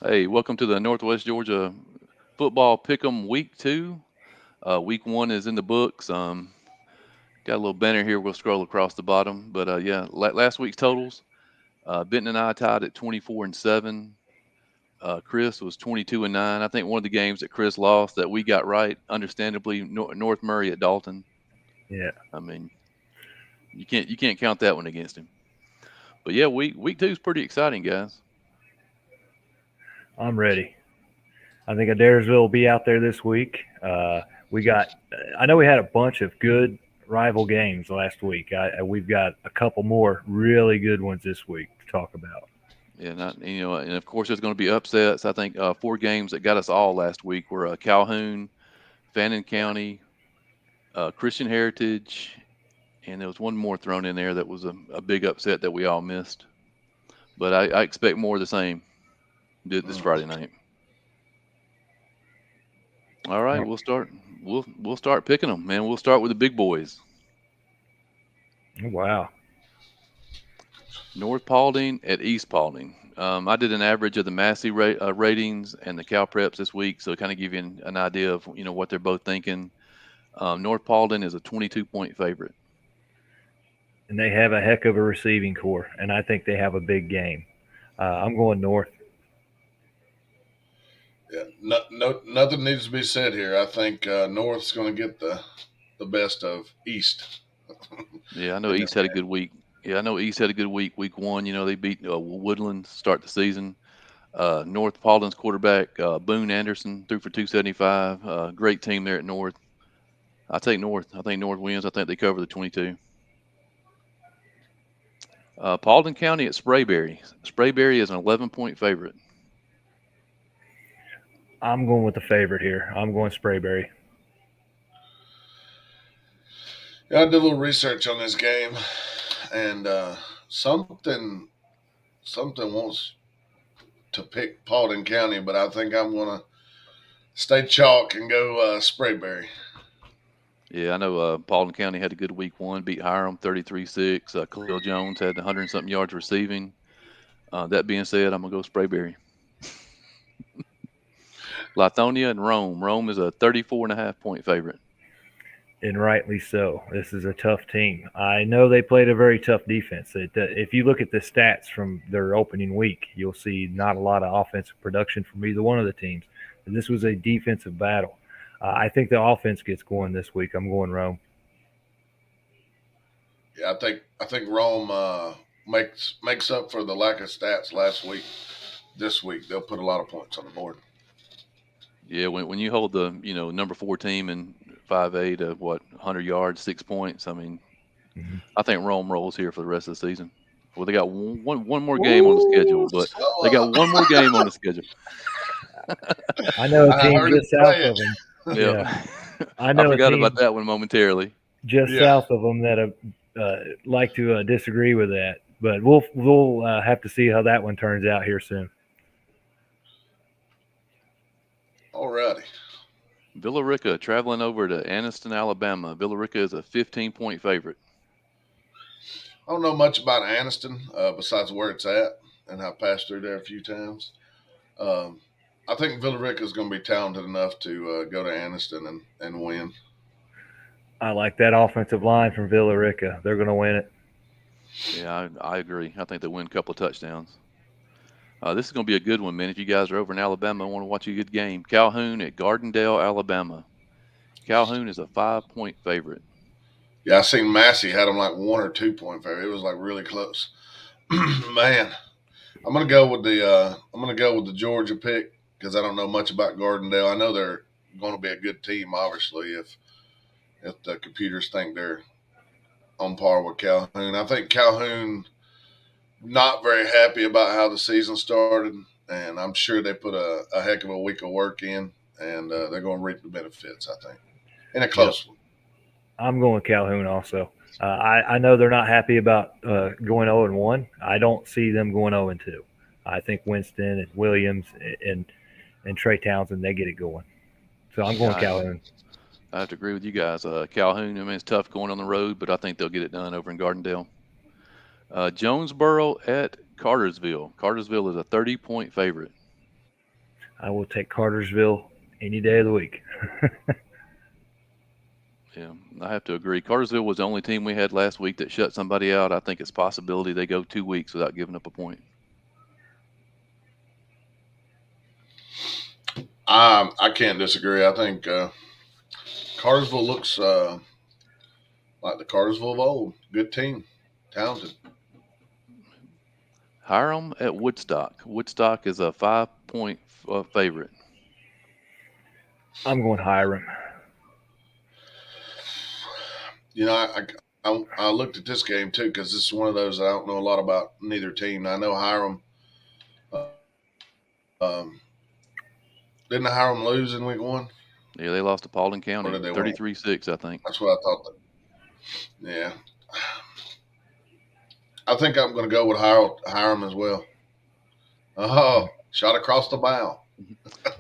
Hey, welcome to the Northwest Georgia Football Pick'em Week 2. Week 1 is in the books. Got a little banner here. We'll scroll across the bottom. But yeah, last week's totals. Benton and I tied at 24-7. Chris was 22-9. I think one of the games that Chris lost that we got right, understandably, North Murray at Dalton. Yeah, I mean, you can't count that one against him. But yeah, week 2 is pretty exciting, guys. I'm ready. I think Adairsville will be out there this week. We got. I know we had a bunch of good rival games last week. We've got a couple more really good ones this week to talk about. Yeah, and of course there's going to be upsets. I think 4 games that got us all last week were Calhoun, Fannin County, Christian Heritage, and there was one more thrown in there that was a big upset that we all missed. But I expect more of the same this Mm. Friday night. All right, Oh, we'll start picking them, man. We'll start with the big boys. wow. North Paulding at East Paulding. I did an average of the Massey ratings and the Cal Preps this week, so kind of give you an idea of what they're both thinking. North Paulding is a 22-point favorite. And they have a heck of a receiving core, and I think they have a big game. I'm going north. Yeah, nothing needs to be said here. I think North's going to get the best of East Yeah, I know in this East had a game. good week. Yeah, I know East had a good week. Week 1, they beat Woodland to start the season. North Paulding's quarterback Boone Anderson threw for 275. Great team there at North. I take North. I think North wins. I think they cover the 22. Paulding County at Sprayberry. Sprayberry is an 11-point favorite. I'm going with the favorite here. I'm going Sprayberry. Yeah, I did a little research on this game, and something wants to pick Paulding County, but I think I'm going to stay chalk and go Sprayberry. Yeah, I know Paulding County had a good week 1, beat Hiram 33-6. Khalil Jones had 100 and something yards receiving. That being said, I'm going to go Sprayberry. Lithonia and Rome. Rome is a 34.5-point favorite. And rightly so. This is a tough team. I know they played a very tough defense. If you look at the stats from their opening week, you'll see not a lot of offensive production from either one of the teams. This was a defensive battle. I think the offense gets going this week. I'm going Rome. Yeah, I think Rome makes up for the lack of stats last week. This week they'll put a lot of points on the board. Yeah, when you hold the number 4 team in 5A to 100 yards, 6 points. I mean, Mhm. I think Rome rolls here for the rest of the season. Well, they got one more game on the schedule, Ooh, but so, they got one more game on the schedule. I know a I team heard him just south say of it. them. Yep. Yeah, I I know a forgot about team that one momentarily. just Yeah. south of them that like to disagree with that. But we'll have to see how that one turns out here soon. Alrighty. Villa Rica traveling over to Anniston, Alabama. Villa Rica is a 15-point favorite. I don't know much about Anniston besides where it's at, and I passed through there a few times. Um, I think Villarica is going to be talented enough to go to Anniston and win. I like that offensive line from Villarica. They're going to win it. Yeah, I agree. I think they win a couple of touchdowns. This is going to be a good one, man. If you guys are over in Alabama and want to watch a good game, Calhoun at Gardendale, Alabama. Calhoun is a 5-point favorite. Yeah, I seen Massey had them like 1 or 2 point favorite. It was like really close. Man, I'm gonna go with the Georgia pick because I don't know much about Gardendale. I know they're going to be a good team, obviously, if the computers think they're on par with Calhoun. I think Calhoun not very happy about how the season started, and I'm sure they put a heck of a week of work in, and they're going to reap the benefits. I think in a Yep. close one. I'm going Calhoun also. I know they're not happy about going 0-1. I don't see them going 0-2. I think Winston and Williams and and Trey Townsend they get it going. So I'm Yeah, going Calhoun. I have to agree with you guys. Calhoun, I mean, it's tough going on the road, but I think they'll get it done over in Gardendale. Jonesboro at Cartersville. Cartersville is a 30-point favorite. I will take Cartersville any day of the week. Yeah, I have to agree. Cartersville was the only team we had last week that shut somebody out. I think it's possibility they go 2 weeks without giving up a point. I can't disagree. I think Cartersville looks like the Cartersville of old. Good team, talented. Hiram at Woodstock. Woodstock is a 5 point favorite. I'm going Hiram. You know, I looked at this game too because this is one of those I don't know a lot about neither team. I know Hiram. Didn't Hiram lose in week one, Yeah, they lost to Paulding or did County they win? 33-6, I think. That's what I thought. Yeah, I think I'm going to go with Hiram as well. Oh, shot across the bow.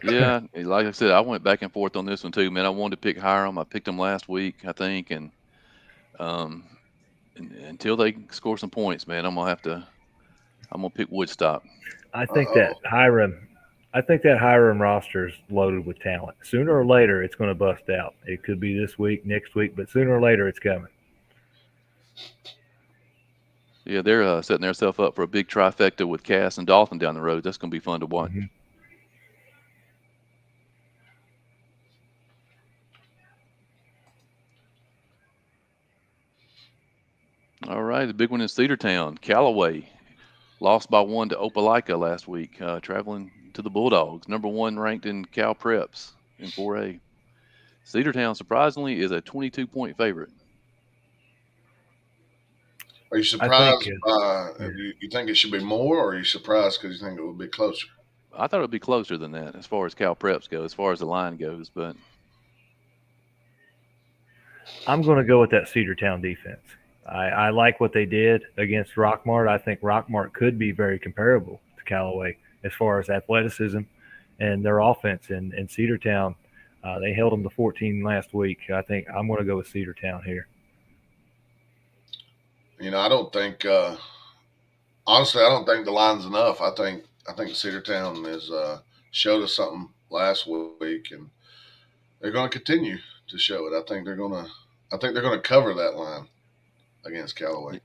Yeah, like I said, I went back and forth on this one too, man. I wanted to pick Hiram. I picked them last week, I think, and um, until they score some points, man, I'm gonna pick Woodstock. I Uh think that oh. Hiram. I think that Hiram roster is loaded with talent. Sooner or later, it's going to bust out. It could be this week, next week, but sooner or later, it's coming. Yeah, they're setting themselves up for a big trifecta with Cass and Dalton down the road. That's gonna be fun to watch. Hmm. All right, the big one is Cedartown. Callaway lost by one to Opelika last week, traveling to the Bulldogs, number one ranked in Cal Preps in 4A. Cedartown, surprisingly, is a 22-point favorite. Are you I think. surprised? Yeah. You think it should be more, or are you surprised because you think it would be closer? I thought it would be closer than that as far as Cal Preps go, as far as the line goes, but I'm going to go with that Cedartown defense. I like what they did against Rockmart. I think Rockmart could be very comparable to Callaway as far as athleticism and their offense. And Cedartown, they held them to 14 last week. I think I'm going to go with Cedartown here. You know, I don't think. Honestly, I don't think the line's enough. I think Cedartown has showed us something last week, and they're going to continue to show it. I think they're going to cover that line against Callaway.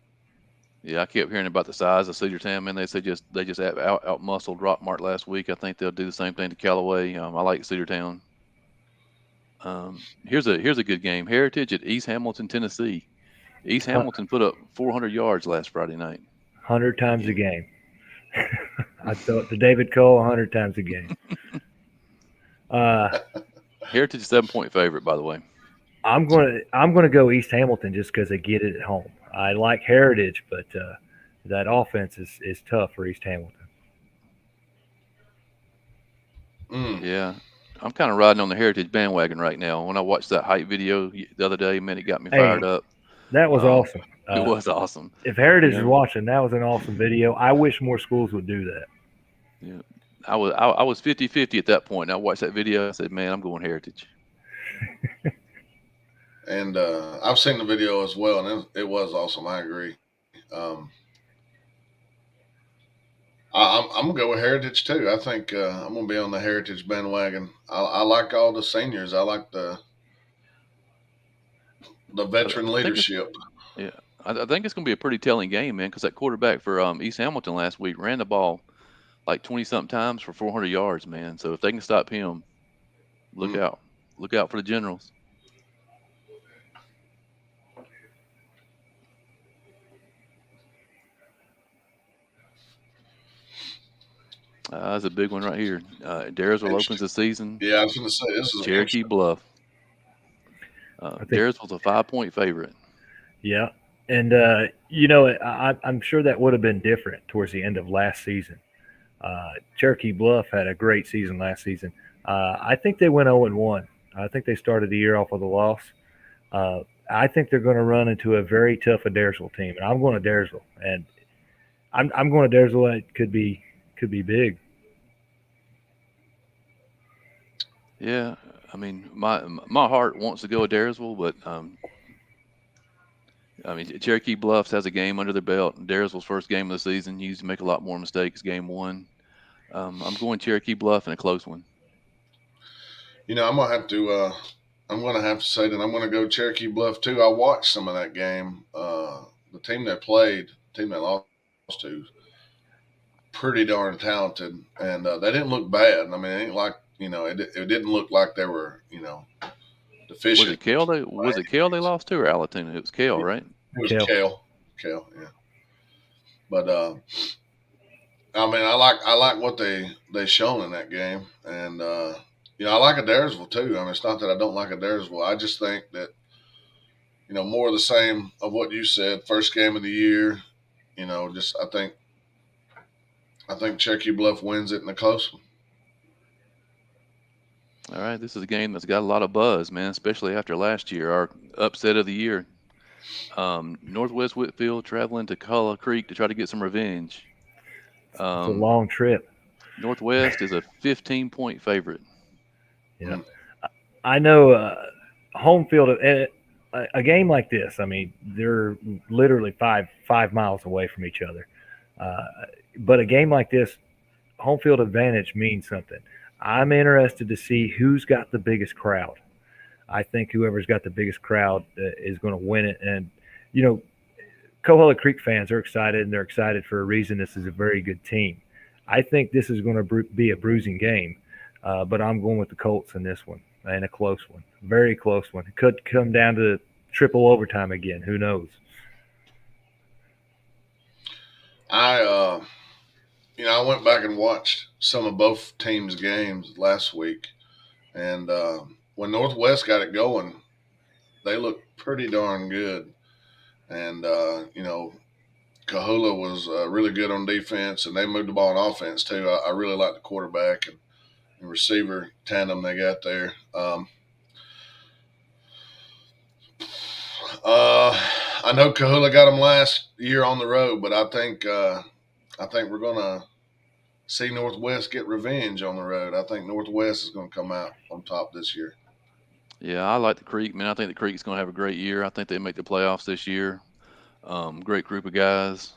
yeah, I kept hearing about the size of Cedartown. Man, they just out muscled Rockmart last week. I think they'll do the same thing to Callaway. I like Cedartown. Here's a good game. Heritage at East Hamilton, Tennessee. East Hamilton put up 400 yards last Friday night. 100 times a Yeah. game. I thought to David Cole 100 times a game. Uh, Heritage 7 point favorite, by the way. I'm gonna go East Hamilton just because they get it at home. I like Heritage, but that offense is tough for East Hamilton. Mm, Yeah, I'm kind of riding on the Heritage bandwagon right now. When I watched that hype video the other day, man, it got me fired Hey, up. that was Um, awesome. it was awesome. If You Heritage is know, watching, that was an awesome video. I wish more schools would do that. yeah. I was 50-50 at that point. And I watched that video. I said, man, I'm going Heritage. and I've seen the video as well, and it was awesome. I agree. I'm gonna go with Heritage too. I think I'm gonna be on the Heritage bandwagon. I like all the seniors. I like the veteran I think it's leadership. yeah. I think it's going to be a pretty telling game, man, because that quarterback for East Hamilton last week ran the ball like 20 something times for 400 yards, man. So if they can stop him, look Mm. out. Look out for the Generals. That's a big one right here. Daresville And opens the season yeah, I was gonna say this at is Cherokee interesting. Bluff. I think, Daresville's a 5 point favorite. yeah. And I'm sure that would have been different towards the end of last season. Cherokee Bluff had a great season last season. I think they went 0-1. I think they started the year off with a loss. Uh, I think they're going to run into a very tough Adairsville team, and I'm going to Adairsville, and I'm going to Adairsville. It could be big. Yeah, I mean, my heart wants to go with Daresville, but I mean, Cherokee Bluffs has a game under their belt. Daresville's first game of the season. You used to make a lot more mistakes game one. I'm going Cherokee Bluff in a close one. I'm gonna have to. I'm gonna have to say that I'm gonna go Cherokee Bluff too. I watched some of that game. The team they played, the team they lost to, pretty darn talented, and they didn't look bad. I mean, it ain't like it didn't look like they were Was deficient. it Kale? Was it Kale they lost to or Alatuna? It was Kale, It, right? it was Kale. Kale, yeah. But I mean, I like what they shown in that game, and I like Adairsville too. I mean, it's not that I don't like Adairsville. I just think that more of the same of what you said. First game of the year, just I think Cherokee Bluff wins it in a close one. All right, this is a game that's got a lot of buzz, man, especially after last year, our upset of the year. Northwest Whitfield traveling to Culla Creek to try to get some revenge. It's a Um, long trip. Northwest is a 15-point favorite. Yeah, Mm. I know. Home field. A game like this. I mean, they're literally five miles away from each other. Uh, but a game like this, home field advantage means something. I'm interested to see who's got the biggest crowd. I think whoever's got the biggest crowd is going to win it. And you know, Coahuila Creek fans are excited, and they're excited for a reason. This is a very good team. I think this is going to be a bruising game, but I'm going with the Colts in this one, and a close one, very close one. It could come down to triple overtime again. Who knows? I I went back and watched some of both teams' games last week, and when Northwest got it going, they looked pretty darn good. And Kahula was really good on defense, and they moved the ball on offense too. I really like the quarterback and receiver tandem they got there. Uh, I know Kahula got them last year on the road, but I think we're gonna see Northwest get revenge on the road. I think Northwest is gonna come out on top this year. Yeah, I like the Creek, man. I think the Creek's going to have a great year. I think they make the playoffs this year. Great group of guys.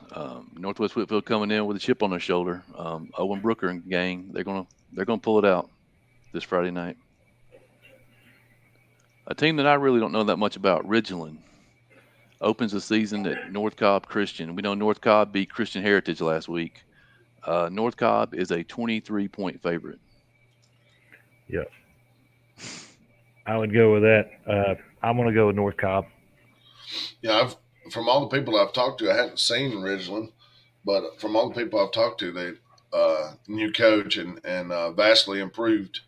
Northwest Whitfield coming in with a chip on their shoulder. Owen Brooker and gang, they're gonna pull it out this Friday night. A team that I really don't know that much about, Ridgeland, opens the season at North Cobb Christian. We know North Cobb beat Christian Heritage last week. North Cobb is a 23-point favorite. Yeah, I would go with that. I'm going to go with North Cobb. Yeah, from all the people I've talked to, I hadn't seen Ridgeland, but from all the people I've talked to, they new coach and vastly improved.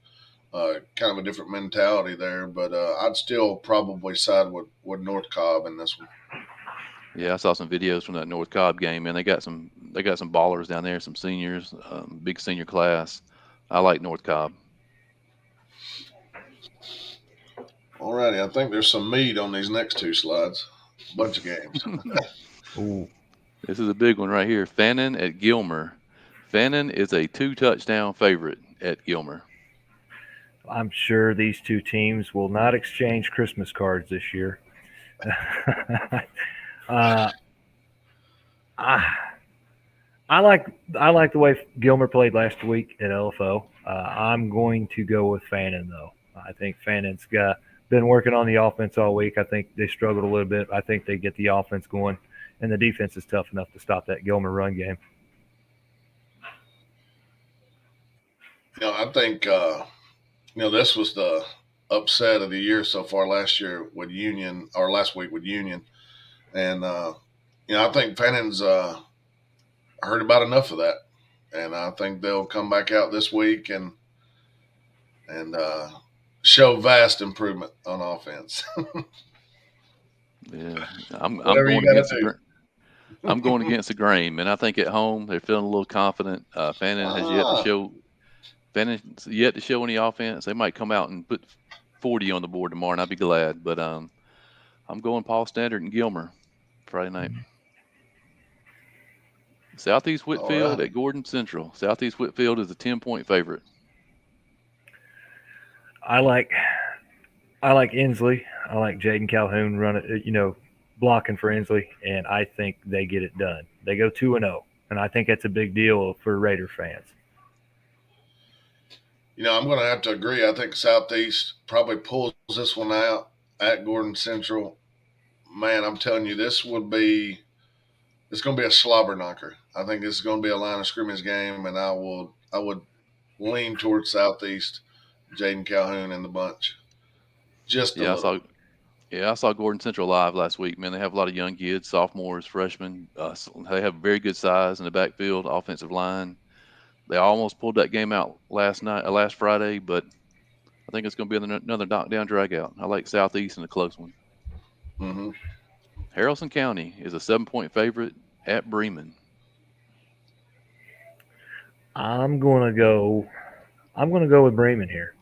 Kind of a different mentality there, but I'd still probably side with North Cobb in this one. Yeah, I saw some videos from that North Cobb game, man. They got some ballers down there, some seniors, big senior class. I like North Cobb. Alrighty, I think there's some meat on these next two slides. Bunch of games. Ooh, This is a big one right here. Fannin at Gilmer. Fannin is a two-touchdown favorite at Gilmer. I'm sure these two teams will not exchange Christmas cards this year. uh, I, I like the way Gilmer played last week at LFO. I'm going to go with Fannin though. I think Fannin's got been working on the offense all week. I think they struggled a little bit. I think they get the offense going, and the defense is tough enough to stop that Gilmer run game. I think this was the upset of the year so far last year with Union or last week with Union, and I think Fannon's heard about enough of that, and I think they'll come back out this week and show vast improvement on offense. Yeah, I'm Whatever you going got against to I'm going do. against the grain, and I think at home they're feeling a little confident. Ah, Fannon's yet to show any offense. They might come out and put 40 on the board tomorrow, and I'd be glad. But I'm going Paul Standard and Gilmer Friday night. Southeast all Whitfield right. at Gordon Central. Southeast Whitfield is a 10-point favorite. I like I like Inslee. I like Jaden Calhoun running, blocking for Inslee, and I think they get it done. They go 2-0, and I think that's a big deal for Raider fans. I'm going to have to agree. I think Southeast probably pulls this one out at Gordon Central. Man, I'm telling you, it's going to be a slobber knocker. I think this is going to be a line of scrimmage game, and I would lean towards Southeast, Jaden Calhoun and the bunch just a Yeah, I little. saw. Yeah, I saw Gordon Central live last week. Man, they have a lot of young kids, sophomores, freshmen. They have very good size in the backfield, offensive line. They almost pulled that game out last Friday, but I think it's going to be another knockdown drag out. I like Southeast in a close one. Hmm. Haralson County is a 7-point favorite at Bremen. I'm going to go. I'm going to go with Bremen here.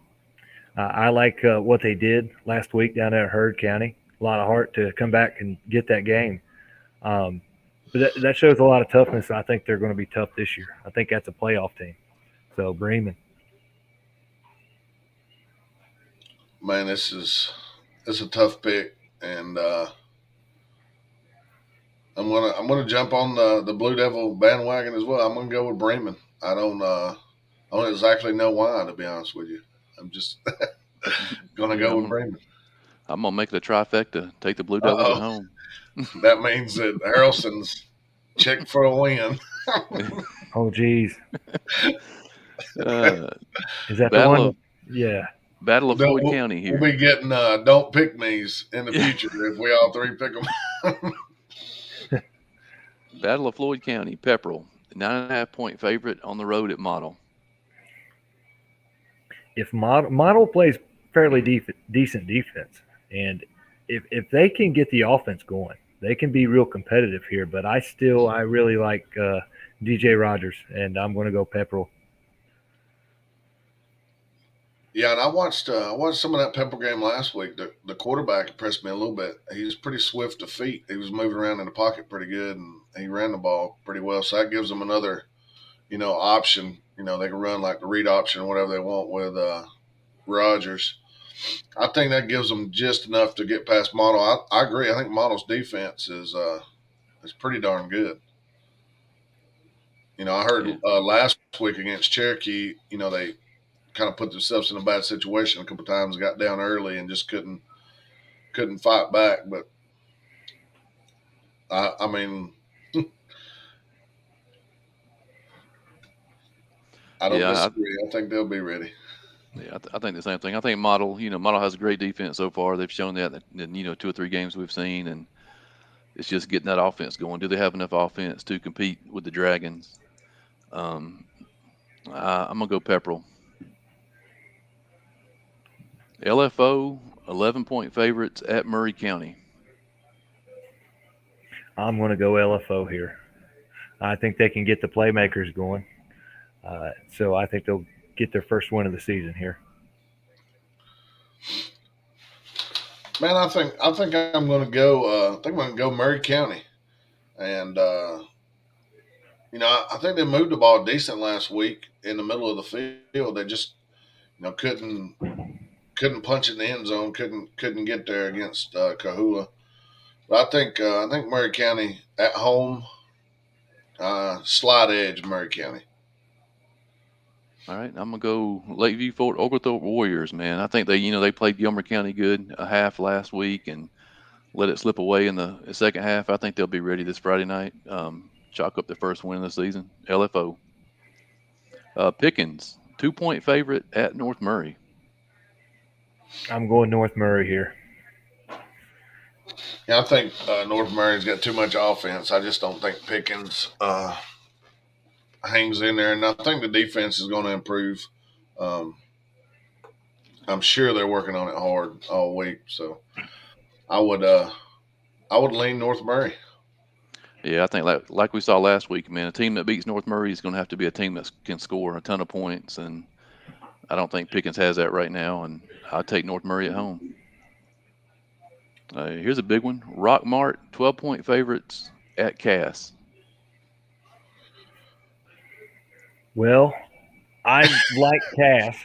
I like what they did last week down there at Heard County. A lot of heart to come back and get that game. Um, but that shows a lot of toughness. I think they're going to be tough this year. I think that's a playoff team. So Bremen. Man, it's a tough pick, and I'm gonna jump on the Blue Devil bandwagon as well. I'm gonna go with Bremen. I don't exactly know why, to be honest with you. I'm just gonna Yeah, go with Bremen. I'm gonna make it a trifecta. Take the Blue Uh Devils at oh, home. that means that Harrelson's checked for a win. Oh, geez. uh, Is that the Battle of one? Yeah. Floyd we'll, County we'll here. be getting don't pick me's in the future if we all three pick them. Battle of Floyd County, Pepperell, 9.5 point favorite on the road at Model. If model plays fairly decent defense, and if they can get the offense going, they can be real competitive here. But I really like DJ Rogers, and I'm going to go Pepperell. Yeah, and I watched some of that Pepper game last week. The quarterback impressed me a little bit. He was pretty swift to feet. He was moving around in the pocket pretty good, and he ran the ball pretty well. So that gives them another option. They can run like the read option or whatever they want with Rogers. I think that gives them just enough to get past Model. I agree. I think Model's defense is pretty darn good. I heard Yeah, last week against Cherokee. They kind of put themselves in a bad situation a couple times, got down early, and just couldn't fight back. But I mean, I don't yeah, disagree. I think they'll be ready. I think the same thing. I think Model, Model has a great defense so far. They've shown that in 2 or 3 games we've seen, and it's just getting that offense going. Do they have enough offense to compete with the Dragons? Um, I'm gonna go Pepperell. LFO 11-point favorites at Murray County. I'm going to go LFO here. I think they can get the playmakers going. So I think they'll get their first win of the season here. Man, I think I'm going to go. I think I'm going to go Murray County, and I think they moved the ball decent last week in the middle of the field. They just couldn't punch it in the end zone. Couldn't get there against Kahula. But I think Murray County at home, slide edge Murray County. All right, I'm gonna go Lakeview Fort Oglethorpe Warriors. Man, I think they played Gilmer County good a half last week and let it slip away in the second half. I think they'll be ready this Friday night. Chalk up their first win of the season. LFO. Pickens 2-point favorite at North Murray. I'm going North Murray here. Yeah, I think North Murray's got too much offense. I just don't think Pickens hangs in there, and I think the defense is going to improve. Um, I'm sure they're working on it hard all week. So I would uh, I would lean North Murray. Yeah, I think like we saw last week, man, a team that beats North Murray is going to have to be a team that can score a ton of points, and I don't think Pickens has that right now. And I'll take North Murray at home. Here's a big one: Rockmart 12-point favorites at Cass. Well, I like Cass.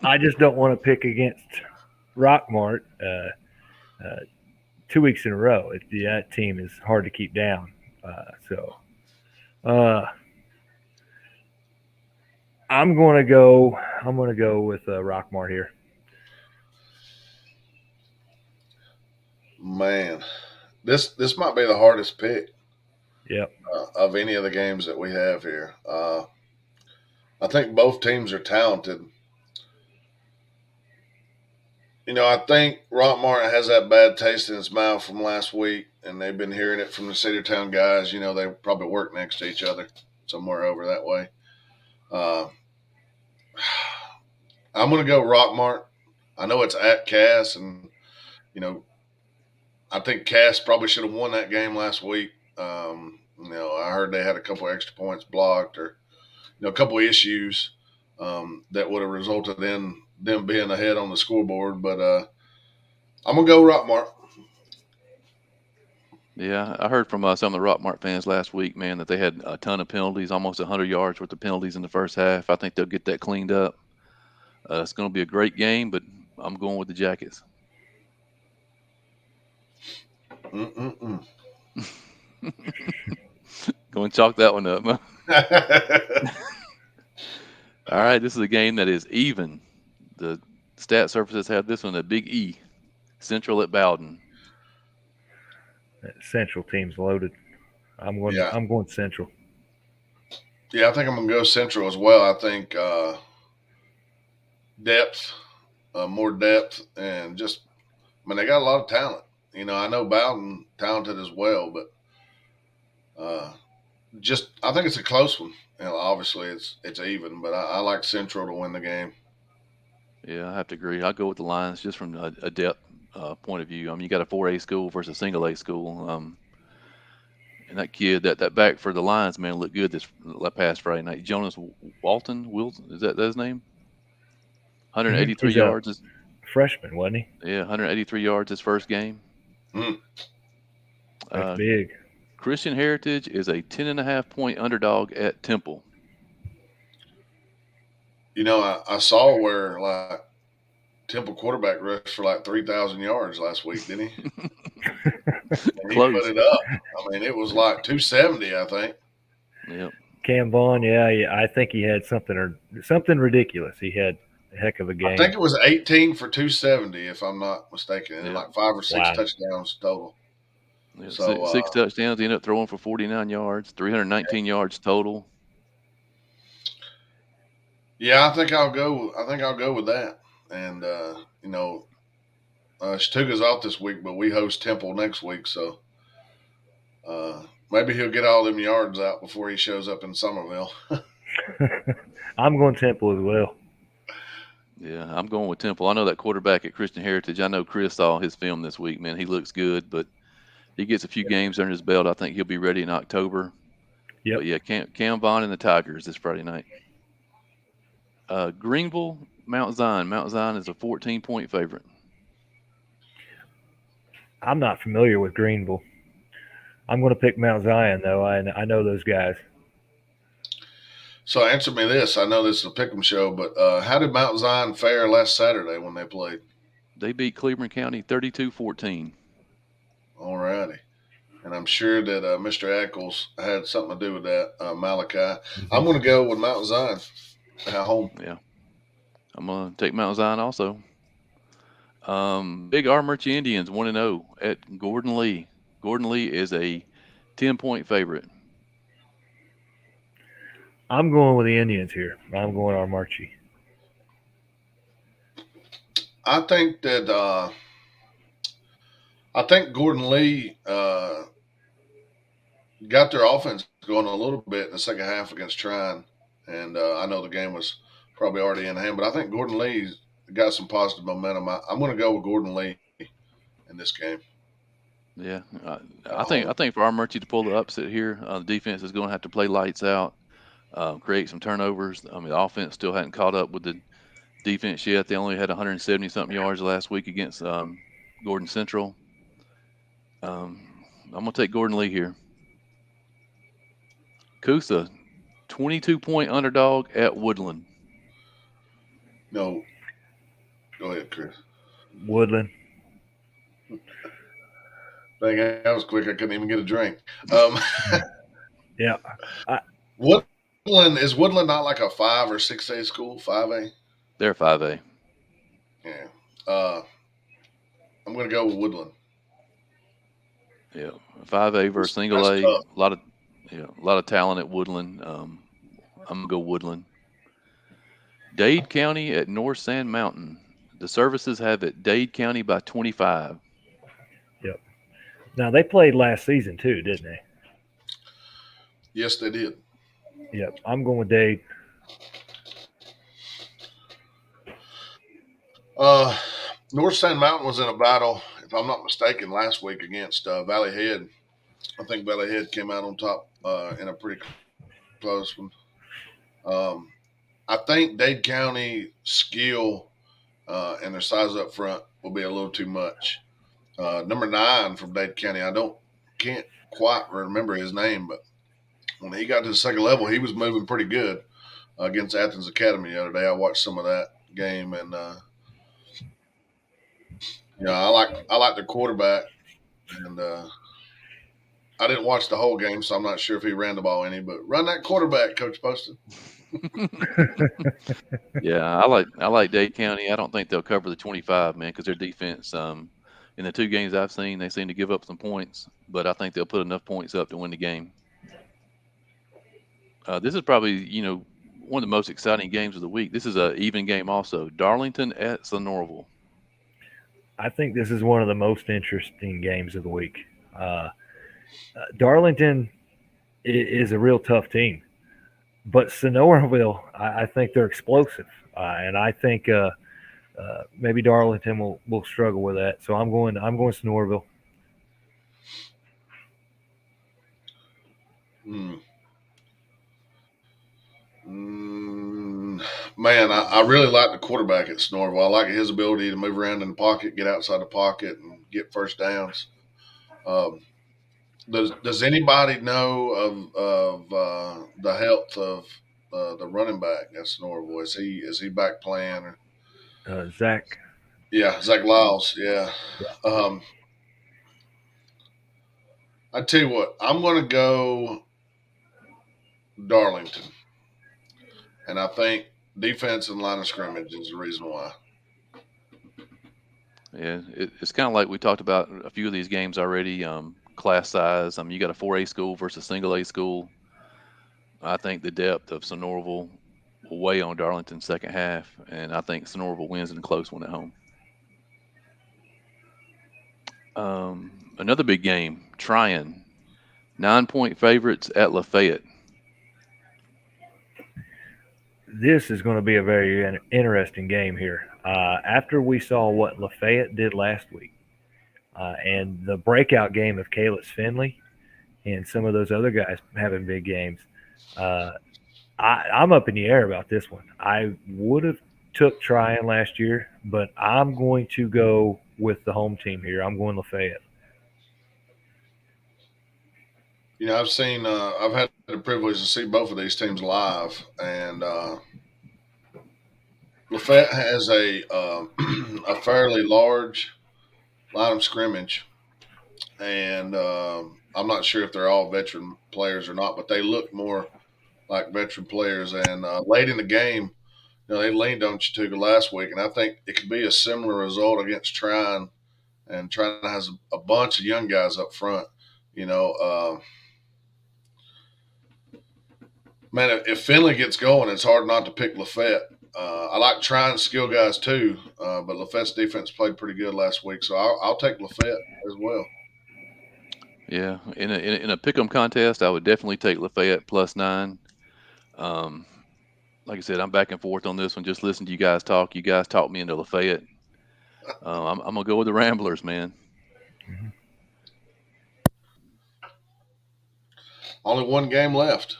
I just don't want to pick against Rockmart 2 weeks in a row. That team is hard to keep down. So uh, I'm going to go. I'm going to go with Rockmart here. Man, this might be the hardest pick Yep. of any of the games that we have here. I think both teams are talented. I think Rockmart has that bad taste in his mouth from last week, and they've been hearing it from the Cedartown guys. They probably work next to each other somewhere over that way. Uh, I'm going to go Rockmart. I know it's at Cass, and you know, I think Cass probably should have won that game last week. I heard they had a couple extra points blocked, or a couple issues that would have resulted in them being ahead on the scoreboard. But I'm gonna go Rockmart. Yeah, I heard from some of the Rockmart fans last week, man, that they had a ton of penalties, almost 100 yards worth of penalties in the first half. I think they'll get that cleaned up. It's going to be a great game, but I'm going with the Jackets. Mm-mm-mm. Go and chalk that one up. All right, this is a game that is even. The stat surfaces have this one a big E. Central at Bowden. That Central team's loaded. Yeah, I'm going Central. yeah. I think I'm gonna go Central as well. I think depth, more depth, and just I mean they got a lot of talent. I know Bowden talented as well, but just I think it's a close one. Obviously it's even, but I like Central to win the game. Yeah, I have to agree. I'll go with the Lions just from a depth point of view. I mean, you got a 4A school versus a single A school. And that kid, that back for the Lions, man, looked good this past Friday night. Jonas Walton, Wilson, is that his name? 183 He's a yards. freshman, wasn't he? Yeah, 183 yards his first game. Mm. That's Uh, big. Christian Heritage is a 10.5 point underdog at Temple. I saw where like Temple quarterback rushed for like 3,000 yards last week, didn't he? And he put Close. it up. I mean, it was like 270, I think. Yep. Cam Vaughn, yeah, I think he had something ridiculous. He had a heck of a I think game. it was 18 for 270, if I'm not mistaken, and Yep. like five or six Wow. touchdowns total. Yep. So, Six touchdowns. He ended up throwing for 49 yards, 319 yards total. yeah, I think I'll go. I think I'll go with that. And Stuga's off this week, but we host Temple next week, so uh, maybe he'll get all them yards out before he shows up in Somerville. I'm going Temple as well. Yeah, I'm going with Temple. I know that quarterback at Christian Heritage. I know Chris saw his film this week, man. He looks good, but he gets a few games under his belt. I think he'll be ready in October. Yep. But yeah, Cam Vaughn and the Tigers this Friday night. Greenville, Mount Zion. Mount Zion is a 14-point favorite. I'm not familiar with Greenville. I'm going to pick Mount Zion though. I know those guys. So answer me this. I know this is a pick'em show, but how did Mount Zion fare last Saturday when they played? They beat Cleveland County 32-14. All righty. And I'm sure that Mr. Eccles had something to do with that, Malachi. I'm going to go with Mount Zion at home. Yeah, I'm gonna take Mount Zion also. Big R Murchie Indians 1-0 at Gordon Lee. Gordon Lee is a 10-point favorite. I'm going with the Indians here. I'm going Armarchi. I think that I think Gordon Lee got their offense going a little bit in the second half against Trine, and I know the game was probably already in hand, but I think Gordon Lee's got some positive momentum. I'm going to go with Gordon Lee in this game Yeah, at home. I think for our Murchie to pull the upset here, the defense is going to have to play lights out, create some turnovers. I mean, the offense still hadn't caught up with the defense yet. They only had 170 something yards last week against Gordon Central. I'm gonna take Gordon Lee here. Coosa, 22-point underdog at Woodland. No, go ahead, Chris. Woodland. Dang, that was quick. I couldn't even get a drink. Um, Yeah. I, Woodland is Woodland not like a 5 or 6A school? 5A? They're 5A. Yeah. Uh, I'm going to go with Woodland. Yeah, 5A versus single That's A. tough. A lot of talent at Woodland. I'm gonna go Woodland. Dade County at North Sand Mountain. The services have it Dade County by 25. Yep. Now they played last season too, didn't they? Yes, they did. Yep. I'm going with Dade. Uh, North Sand Mountain was in a battle, if I'm not mistaken, last week against Valley Head. I think Valley Head came out on top in a pretty close one. Um, I think Dade County skill and their size up front will be a little too much. Number 9 from Dade County, I don't can't quite remember his name, but when he got to the second level, he was moving pretty good against Athens Academy the other day. I watched some of that game, and I like the quarterback, and I didn't watch the whole game, so I'm not sure if he ran the ball any. But run that quarterback, Coach Poston. Yeah, I like Dade County. I don't think they'll cover the 25, man, because their defense. In the two games I've seen, they seem to give up some points, but I think they'll put enough points up to win the game. This is probably one of the most exciting games of the week. This is a even game also. Darlington at Sonoraville. I think this is one of the most interesting games of the week. Uh, Darlington is a real tough team, but Sonoraville, I think they're explosive, and I think maybe Darlington will struggle with that. So I'm going Sonoraville. Hmm. Mm, man, I really like the quarterback at Snorville. I like his ability to move around in the pocket, get outside the pocket, and get first downs. Um, does anybody know of the health of the running back at Snorville? Is he back playing? Or, Zach. yeah, Zach Lyles. Yeah. Yeah. Um, I tell you what, I'm going to go Darlington, and I think defense and line of scrimmage is the reason why. Yeah, it's kind of like we talked about a few of these games already. Class size. You got a 4A school versus single A school. I think the depth of Sonoraville will weigh on Darlington's second half, and I think Sonoraville wins in a close one at home. Another big game, Tryon, 9-point favorites at Lafayette. This is going to be a very interesting game here. After we saw what Lafayette did last week, and the breakout game of Kalis Finley and some of those other guys having big games, uh, I'm up in the air about this one. I would have took Tryon last year, but I'm going to go with the home team here. I'm going Lafayette. I've had the privilege to see both of these teams live, and Lafayette has a a fairly large line of scrimmage, and I'm not sure if they're all veteran players or not, but they look more like veteran players. And late in the game, they leaned on Chattooga last week, and I think it could be a similar result against Tryon. And Tryon has a bunch of young guys up front. You know, man, if Finley gets going, it's hard not to pick Lafayette. I like trying skill guys too, but Lafayette's defense played pretty good last week, so I'll take Lafayette as well. Yeah, in a pick'em contest, I would definitely take Lafayette +9. Um, like I said, I'm back and forth on this one. Just listen to you guys talk. You guys talked me into Lafayette. I'm gonna go with the Ramblers, man. Mhm. Only one game left.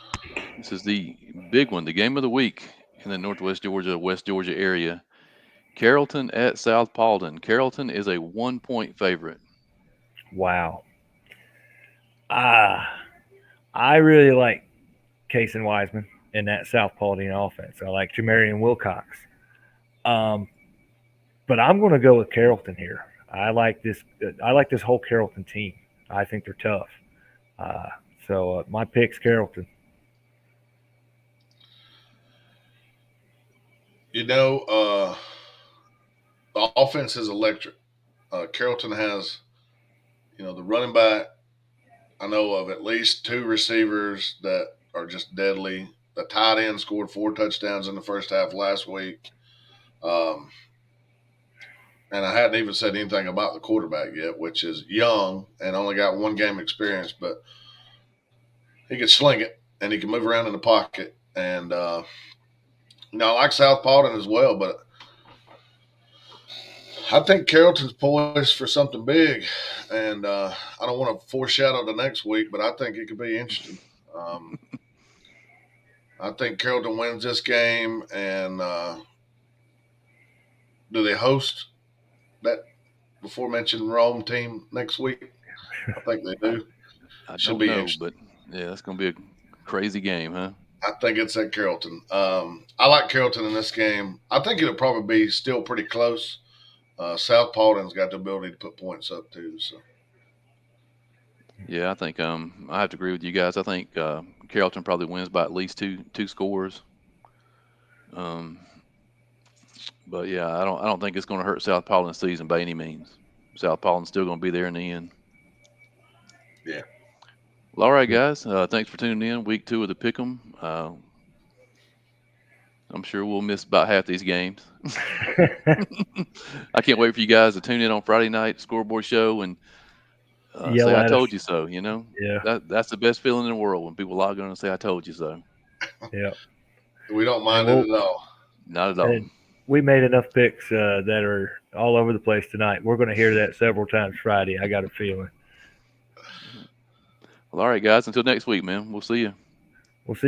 This is the big one, the game of the week in the Northwest Georgia, West Georgia area. Carrollton at South Paulding. Carrollton is a 1-point favorite. Wow. Ah, I really like Case and Wiseman in that South Paulding offense. I like Jamarian Wilcox. Um, but I'm going to go with Carrollton here. I like this. I like this whole Carrollton team. I think they're tough. Uh, so my pick's Carrollton. You know, the offense is electric. Carrollton has, the running back. I know of at least two receivers that are just deadly. The tight end scored 4 touchdowns in the first half last week. Um, and I hadn't even said anything about the quarterback yet, which is young and only got 1 game experience, but he can sling it and he can move around in the pocket. And, I like South Paulding as well, but I think Carrollton's poised for something big. And I don't want to foreshadow the next week, but I think it could be interesting. Um, I think Carrollton wins this game, and do they host that before mentioned Rome team next week? I think they I, do. I Should don't be know, interesting. but yeah, that's gonna be a crazy game, huh? I think it's at Carrollton. I like Carrollton in this game. I think it'll probably be still pretty close. South Paulding's got the ability to put points up too. So Yeah, I think I have to agree with you guys. I think Carrollton probably wins by at least two scores. Um, but yeah, I don't think it's going to hurt South Paulding's season by any means. South Paulding's still going to be there in the end. yeah, Well, all right, guys. Thanks for tuning in. Week 2 of the Pick'em. I'm sure we'll miss about half these games. I can't wait for you guys to tune in on Friday night scoreboard show and say Yell I at us. told you so. Yeah, That's the best feeling in the world when people log on and say I told you so. yeah. we don't And mind it we'll at all. Not at all. and we made enough picks that are all over the place tonight. We're going to hear that several times Friday. I got a feeling. Well, all right, guys. Until next week, man. We'll see you. We'll see you.